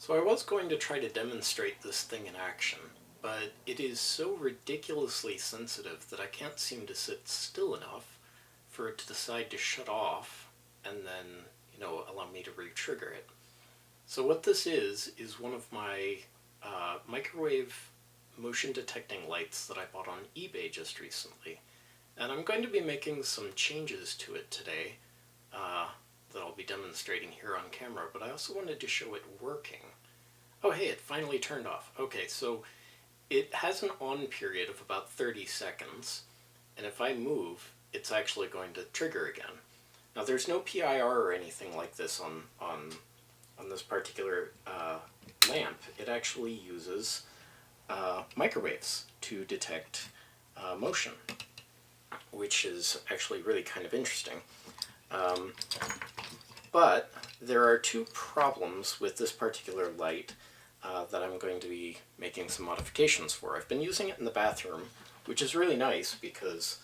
So I was going to try to demonstrate this thing in action, but it is so ridiculously sensitive that I can't seem to sit still enough for it to decide to shut off and then, allow me to re-trigger it. So what this is one of my microwave motion detecting lights that I bought on eBay just recently. And I'm going to be making some changes to it today that I'll be demonstrating here on camera, but I also wanted to show it working. Oh hey, it finally turned off. Okay, so it has an on period of about 30 seconds, and if I move, it's actually going to trigger again. Now there's no PIR or anything like this on this particular lamp. It actually uses microwaves to detect motion, which is actually really kind of interesting. But there are two problems with this particular light that I'm going to be making some modifications for. I've been using it in the bathroom, which is really nice because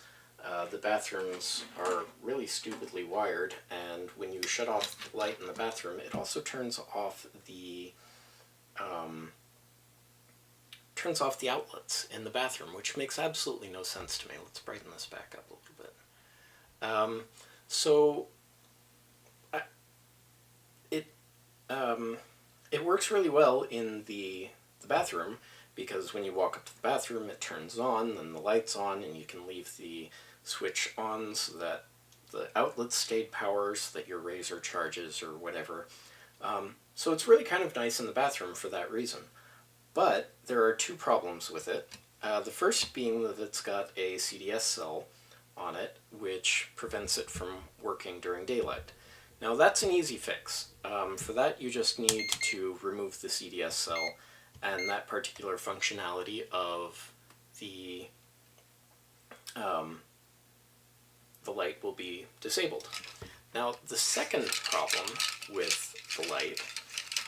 the bathrooms are really stupidly wired, and when you shut off the light in the bathroom, it also turns off the outlets in the bathroom, which makes absolutely no sense to me. Let's brighten this back up a little bit. It works really well in the bathroom, because when you walk up to the bathroom, it turns on, then the light's on, and you can leave the switch on so that the outlet stayed power, so that your razor charges or whatever. So it's really kind of nice in the bathroom for that reason. But there are two problems with it. The first being that it's got a CDS cell on it, which prevents it from working during daylight. Now that's an easy fix. For that you just need to remove the CDS cell, and that particular functionality of the light will be disabled. Now the second problem with the light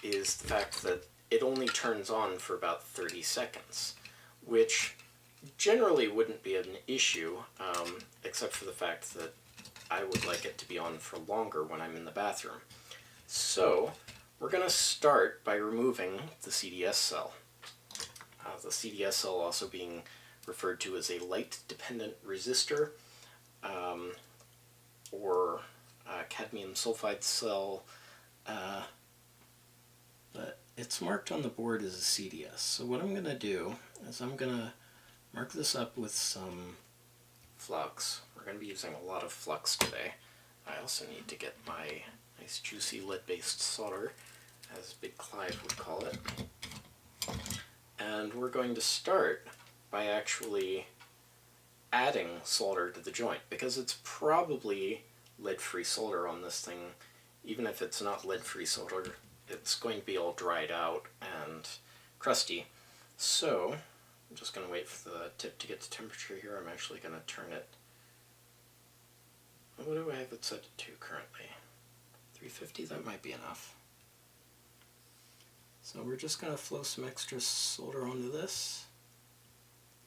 is the fact that it only turns on for about 30 seconds, which generally wouldn't be an issue, except for the fact that I would like it to be on for longer when I'm in the bathroom. So we're going to start by removing the CDS cell. The CDS cell also being referred to as a light-dependent resistor, or cadmium sulfide cell, but it's marked on the board as a CDS. So what I'm going to do is I'm going to mark this up with some flux. We're going to be using a lot of flux today. I also need to get my nice juicy lead-based solder, as Big Clive would call it. And we're going to start by actually adding solder to the joint, because it's probably lead-free solder on this thing. Even if it's not lead-free solder, it's going to be all dried out and crusty. So I'm just going to wait for the tip to get to temperature here. I'm actually going to turn it. What do I have it set to currently? 350, that might be enough. So we're just going to flow some extra solder onto this,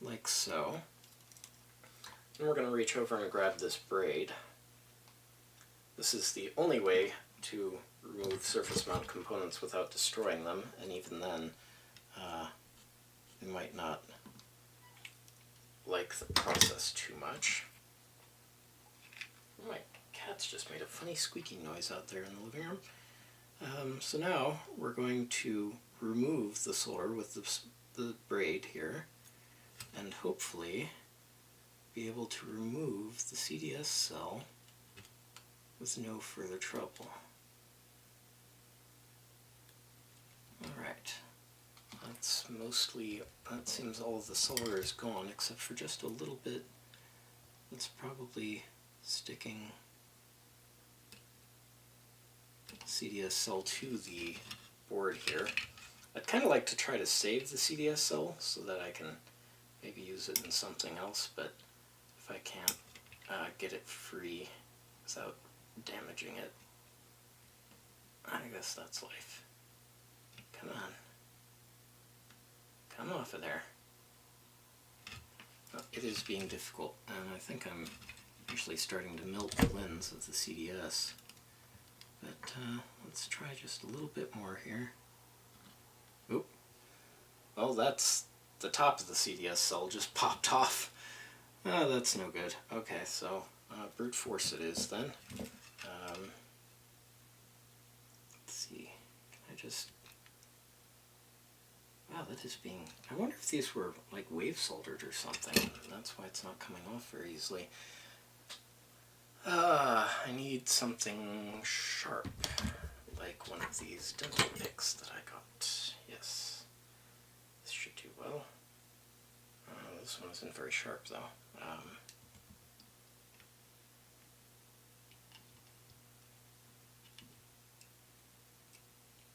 like so. And we're going to reach over and grab this braid. This is the only way to remove surface mount components without destroying them, and even then, you might not like the process too much. My cat's just made a funny squeaking noise out there in the living room. So now we're going to remove the solder with the braid here, and hopefully be able to remove the CDS cell with no further trouble. Alright, that seems all of the solder is gone, except for just a little bit that's probably sticking CDS cell to the board here. I'd kind of like to try to save the CDS cell so that I can maybe use it in something else, but if I can't get it free without damaging it, I guess that's life. Come on. Come off of there. Oh, it is being difficult, and I think I'm actually starting to melt the lens of the CDS. But let's try just a little bit more here. well, that's the top of the CDS cell just popped off. That's no good. Okay, so brute force it is then. Let's see. Can I just... Wow, that is being... I wonder if these were like wave soldered or something. That's why it's not coming off very easily. I need something sharp, like one of these dental picks that I got. Yes, this should do well. This one isn't very sharp though.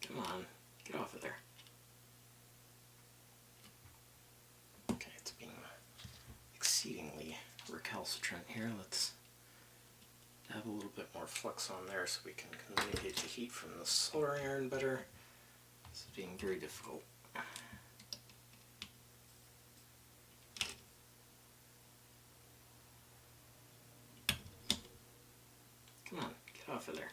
Come on, get off of there. Okay, it's being exceedingly recalcitrant here. Let's have a little bit more flux on there so we can communicate the heat from the soldering iron better. This is being very difficult. Come on, get off of there.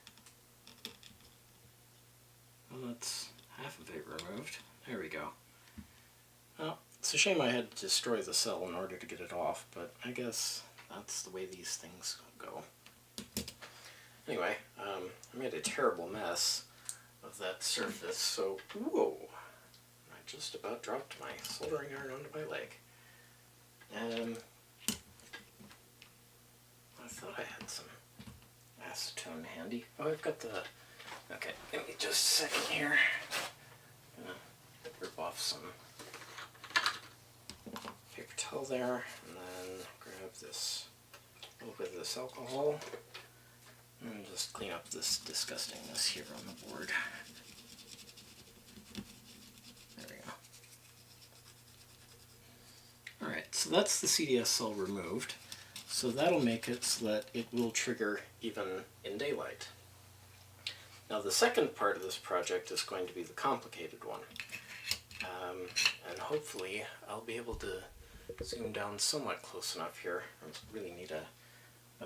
Well, that's half of it removed. There we go. Well, it's a shame I had to destroy the cell in order to get it off, but I guess that's the way these things go. Anyway, I made a terrible mess of that surface, so whoa! I just about dropped my soldering iron onto my leg. I thought I had some acetone handy. Oh, I've got the... Okay, give me just a second here. I'm gonna rip off some paper towel there, and then grab this, a little bit of this alcohol, and just clean up this disgustingness here on the board. There we go. Alright, so that's the CDS cell removed. So that'll make it so that it will trigger even in daylight. Now the second part of this project is going to be the complicated one. And hopefully I'll be able to zoom down somewhat close enough here. I really need a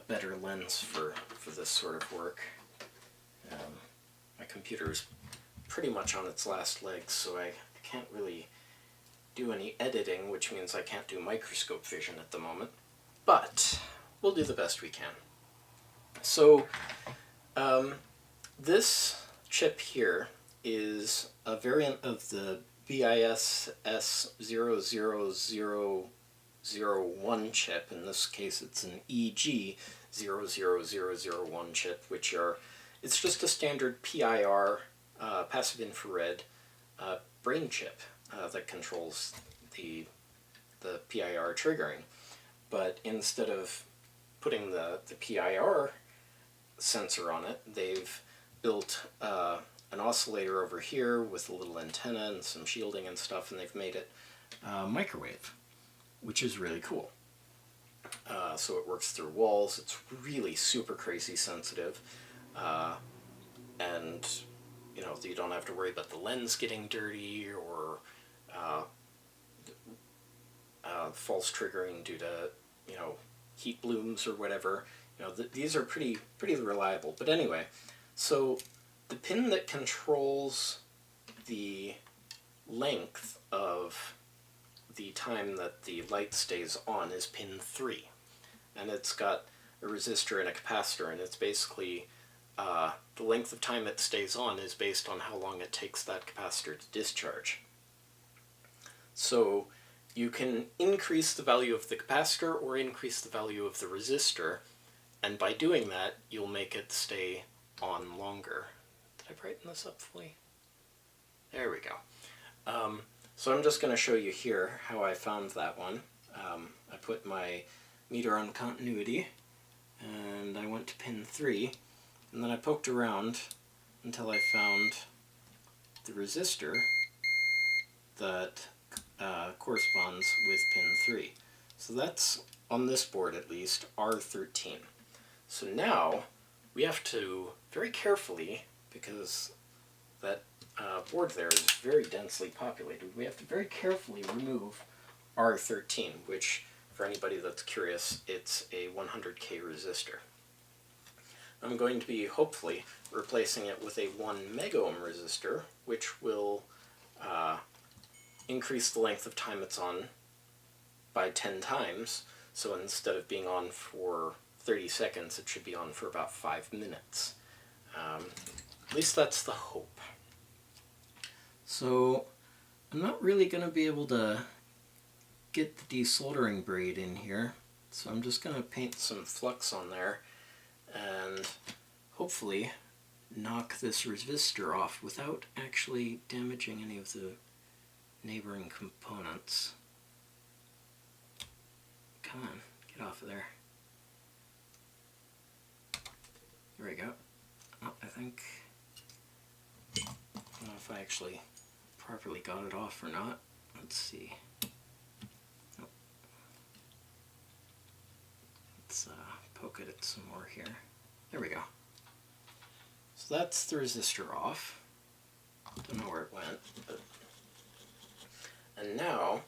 better lens for this sort of work. My computer is pretty much on its last legs, so I can't really do any editing, which means I can't do microscope vision at the moment. But we'll do the best we can. So this chip here is a variant of the BIS S00001 chip. In this case it's an EG00001 chip, which it's just a standard PIR, passive infrared brain chip that controls the PIR triggering. But instead of putting the PIR sensor on it, they've built an oscillator over here with a little antenna and some shielding and stuff, and they've made it microwave, which is really cool. So it works through walls. It's really super crazy sensitive, and you don't have to worry about the lens getting dirty or false triggering due to heat blooms or whatever. These are pretty reliable. But anyway, so the pin that controls the length of the time that the light stays on is pin 3. And it's got a resistor and a capacitor, and it's basically the length of time it stays on is based on how long it takes that capacitor to discharge. So you can increase the value of the capacitor or increase the value of the resistor, and by doing that you'll make it stay on longer. Did I brighten this up fully? There we go. So I'm just going to show you here how I found that one. I put my meter on continuity, and I went to pin 3, and then I poked around until I found the resistor that corresponds with pin 3. So that's, on this board at least, R13. So now we have to very carefully, because that board there is very densely populated, we have to very carefully remove R13, which, for anybody that's curious, it's a 100K resistor. I'm going to be hopefully replacing it with a 1 megohm resistor, which will increase the length of time it's on by 10 times. So instead of being on for 30 seconds, it should be on for about 5 minutes. At least that's the hope. So I'm not really going to be able to get the desoldering braid in here. So I'm just going to paint some flux on there and hopefully knock this resistor off without actually damaging any of the neighboring components. Come on, get off of there. There we go. Oh, I think, I don't know if I actually properly got it off or not. Let's see. Oh. Let's poke at it some more here. There we go. So that's the resistor off. Don't know where it went, but... And now,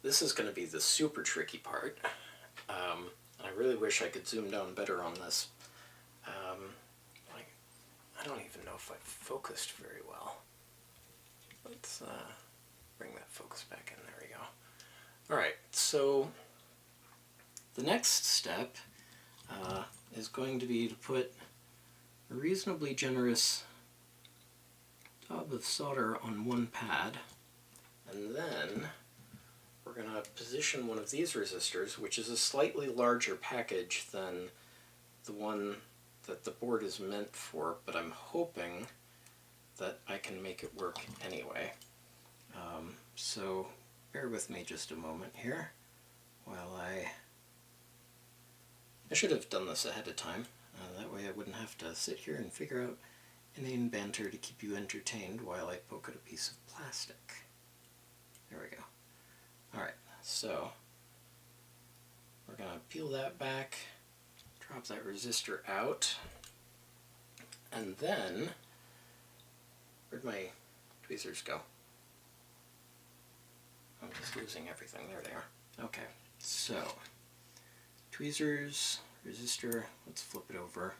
this is going to be the super tricky part. I really wish I could zoom down better on this. I don't even know if I focused very well. Let's bring that focus back in. There we go. Alright, so the next step is going to be to put a reasonably generous daub of solder on one pad, and then we're going to position one of these resistors, which is a slightly larger package than the one that the board is meant for, but I'm hoping that I can make it work anyway. So bear with me just a moment here while I should have done this ahead of time. That way I wouldn't have to sit here and figure out inane banter to keep you entertained while I poke at a piece of plastic. There we go. Alright, so we're going to peel that back, drop that resistor out, and then, where'd my tweezers go? I'm just losing everything. There they are. Okay, so tweezers, resistor, let's flip it over.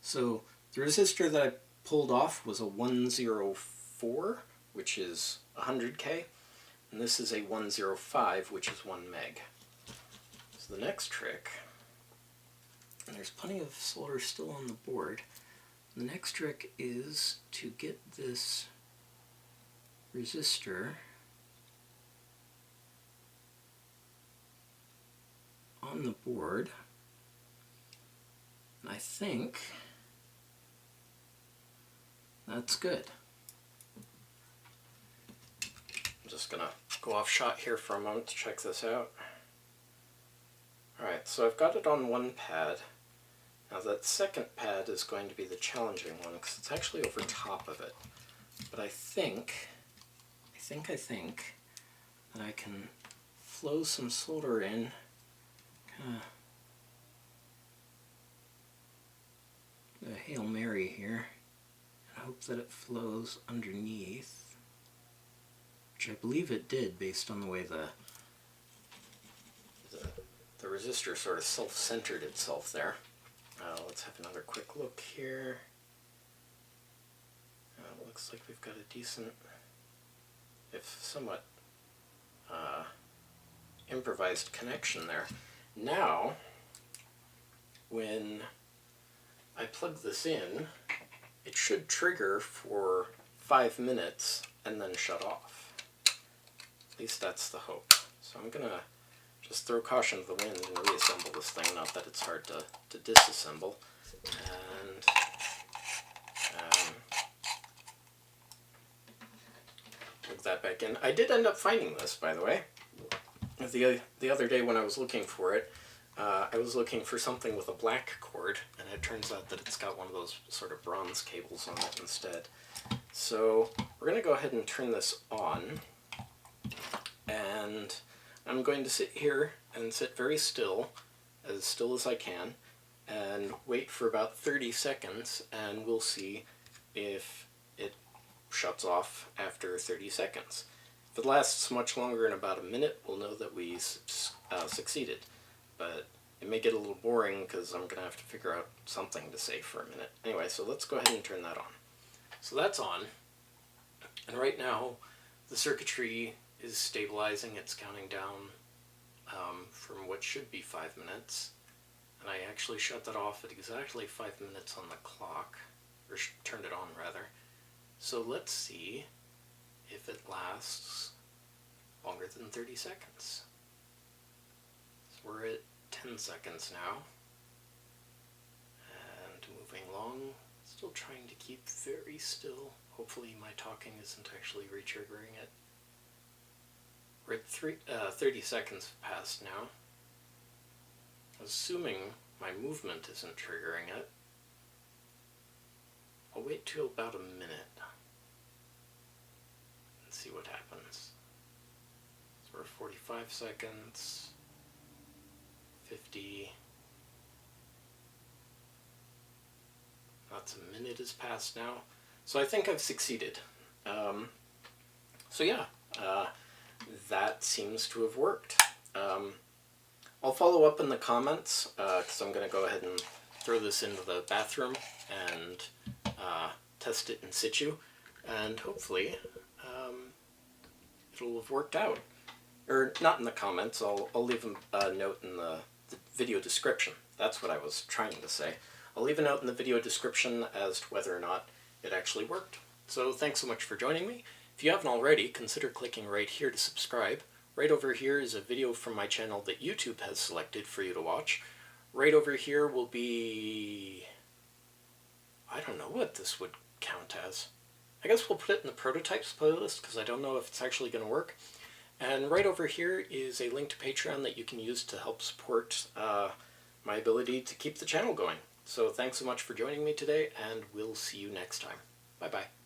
So the resistor that I pulled off was a 104, which is 100K, and this is a 105, which is 1 meg. So the next trick, and there's plenty of solder still on the board, the next trick is to get this resistor on the board. And I think that's good. I'm just gonna go off shot here for a moment to check this out. Alright, so I've got it on one pad. Now that second pad is going to be the challenging one because it's actually over top of it. But I think that I can flow some solder in, kind of a Hail Mary here, and hope that it flows underneath, which I believe it did based on the way the resistor sort of self-centered itself there. Let's have another quick look here. Looks like we've got a decent, if somewhat improvised connection there. Now, when I plug this in, it should trigger for 5 minutes and then shut off. At least that's the hope. So I'm gonna just throw caution to the wind and reassemble this thing, not that it's hard to disassemble. And plug that back in. I did end up finding this, by the way. The other day when I was looking for it, I was looking for something with a black cord, and it turns out that it's got one of those sort of bronze cables on it instead. So we're going to go ahead and turn this on, and I'm going to sit here and sit very still as I can, and wait for about 30 seconds, and we'll see if it shuts off after 30 seconds. If it lasts much longer, in about a minute, we'll know that we succeeded. But it may get a little boring because I'm going to have to figure out something to say for a minute. Anyway, so let's go ahead and turn that on. So that's on, and right now the circuitry is stabilizing. It's counting down from what should be 5 minutes. And I actually shut that off at exactly 5 minutes on the clock, or turned it on rather. So let's see if it lasts longer than 30 seconds. So we're at 10 seconds now. And moving along, still trying to keep very still. Hopefully my talking isn't actually re-triggering it. We're at 30 seconds have passed now. Assuming my movement isn't triggering it, I'll wait till about a minute and see what happens. So we're 45 seconds, 50, that's a minute has passed now. So I think I've succeeded. So yeah, that seems to have worked. I'll follow up in the comments, because I'm going to go ahead and throw this into the bathroom and test it in situ, and hopefully it'll have worked out. Or not in the comments, I'll leave a note in the video description. That's what I was trying to say. I'll leave a note in the video description as to whether or not it actually worked. So thanks so much for joining me. If you haven't already, consider clicking right here to subscribe. Right over here is a video from my channel that YouTube has selected for you to watch. Right over here will be... I don't know what this would count as. I guess we'll put it in the prototypes playlist because I don't know if it's actually going to work. And right over here is a link to Patreon that you can use to help support my ability to keep the channel going. So thanks so much for joining me today, and we'll see you next time. Bye-bye.